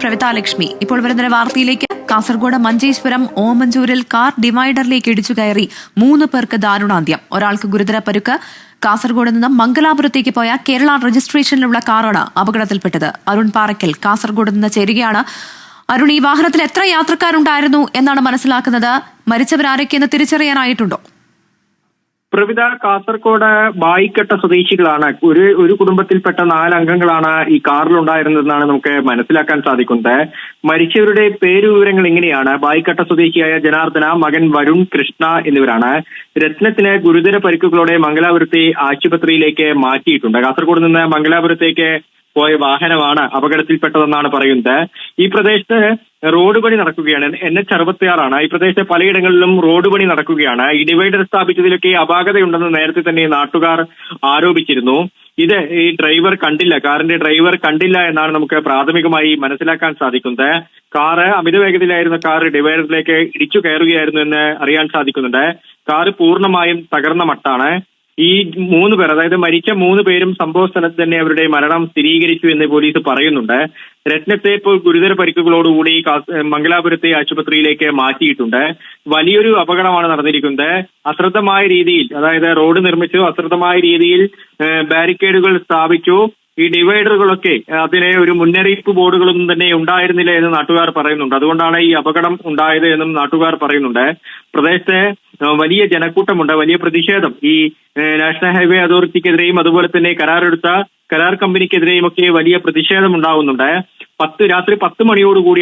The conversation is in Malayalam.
പ്രവിത ലക്ഷ്മി. ഇപ്പോൾ വരുന്ന വാർത്തയിലേക്ക്. കാസർഗോഡ് മഞ്ചേശ്വരം ഓമഞ്ചൂരിൽ കാർ ഡിവൈഡറിലേക്ക് ഇടിച്ചു കയറി 3 പേർക്ക് ദാരുണാന്ത്യം. ഒരാൾക്ക് ഗുരുതര പരുക്ക്. കാസർഗോഡ് നിന്ന് മംഗലാപുരത്തേക്ക് പോയ കേരള രജിസ്ട്രേഷനിലുള്ള കാറാണ് അപകടത്തിൽപ്പെട്ടത്. അരുൺ പാറയ്ക്കൽ കാസർഗോഡ് നിന്ന് ചേരുകയാണ്. അരുൺ, ഈ വാഹനത്തിൽ എത്ര യാത്രക്കാരുണ്ടായിരുന്നു എന്നാണ് മനസ്സിലാക്കുന്നത്? മരിച്ചവരാരൊക്കെയെന്ന് തിരിച്ചറിയാനായിട്ടുണ്ടോ? പ്രവിത, കാസർഗോഡ് ബായിക്കട്ട സ്വദേശികളാണ്. ഒരു കുടുംബത്തിൽപ്പെട്ട 4 അംഗങ്ങളാണ് ഈ കാറിലുണ്ടായിരുന്നതെന്നാണ് നമുക്ക് മനസ്സിലാക്കാൻ സാധിക്കുന്നത്. മരിച്ചവരുടെ പേരുവിവരങ്ങൾ ഇങ്ങനെയാണ്. ബായിക്കട്ട സ്വദേശിയായ ജനാർദ്ദന, മകൻ വരുൺ, കൃഷ്ണ എന്നിവരാണ്. രത്നത്തിന് ഗുരുതര പരിക്കുകളോടെ മംഗലാപുരത്തെ ആശുപത്രിയിലേക്ക് മാറ്റിയിട്ടുണ്ട്. കാസർഗോഡ് നിന്ന് മംഗലാപുരത്തേക്ക് പോയ വാഹനമാണ് അപകടത്തിൽപ്പെട്ടതെന്നാണ് പറയുന്നത്. ഈ പ്രദേശത്ത് റോഡ് പണി നടക്കുകയാണ്. NH66 ഈ പ്രദേശത്തെ പലയിടങ്ങളിലും റോഡ് പണി നടക്കുകയാണ്. ഈ ഡിവൈഡർ സ്ഥാപിച്ചതിലൊക്കെ അപാകതയുണ്ടെന്ന് നേരത്തെ തന്നെ നാട്ടുകാർ ആരോപിച്ചിരുന്നു. ഇത് ഈ ഡ്രൈവർ കണ്ടില്ല, കാറിന്റെ ഡ്രൈവർ കണ്ടില്ല എന്നാണ് നമുക്ക് പ്രാഥമികമായി മനസ്സിലാക്കാൻ സാധിക്കുന്നത്. കാറ് അമിത വേഗതയിലായിരുന്ന കാർ ഡിവൈഡറിലേക്ക് ഇടിച്ചു കയറുകയായിരുന്നു എന്ന് അറിയാൻ സാധിക്കുന്നുണ്ട്. കാറ് പൂർണ്ണമായും തകർന്ന മട്ടാണ്. ഈ 3 പേർ, അതായത് മരിച്ച 3 പേരും സംഭവ സ്ഥലത്ത് തന്നെ അവരുടെ മരണം സ്ഥിരീകരിച്ചു എന്ന് പോലീസ് പറയുന്നുണ്ട്. രത്നത്തെ ഇപ്പോൾ ഗുരുതര പരിക്കുകളോടുകൂടി മംഗലാപുരത്തെ ആശുപത്രിയിലേക്ക് മാറ്റിയിട്ടുണ്ട്. വലിയൊരു അപകടമാണ് നടന്നിരിക്കുന്നത്. അശ്രദ്ധമായ രീതിയിൽ, അതായത് റോഡ് നിർമ്മിച്ചു അശ്രദ്ധമായ രീതിയിൽ ബാരിക്കേഡുകൾ സ്ഥാപിച്ചു. ഈ ഡിവൈഡറുകളൊക്കെ അതിന് ഒരു മുന്നറിയിപ്പ് ബോർഡുകളൊന്നും തന്നെ ഉണ്ടായിരുന്നില്ല എന്ന് നാട്ടുകാർ പറയുന്നുണ്ട്. അതുകൊണ്ടാണ് ഈ അപകടം ഉണ്ടായത് എന്നും നാട്ടുകാർ പറയുന്നുണ്ട്. പ്രദേശത്തെ വലിയ ജനക്കൂട്ടമുണ്ട്, വലിയ പ്രതിഷേധം ഈ നാഷണൽ ഹൈവേ അതോറിറ്റിക്കെതിരെയും അതുപോലെ തന്നെ കരാർ കമ്പനിക്കെതിരെയും ഒക്കെ വലിയ പ്രതിഷേധം ഉണ്ടാകുന്നുണ്ട്. രാത്രി 10 മണിയോടുകൂടി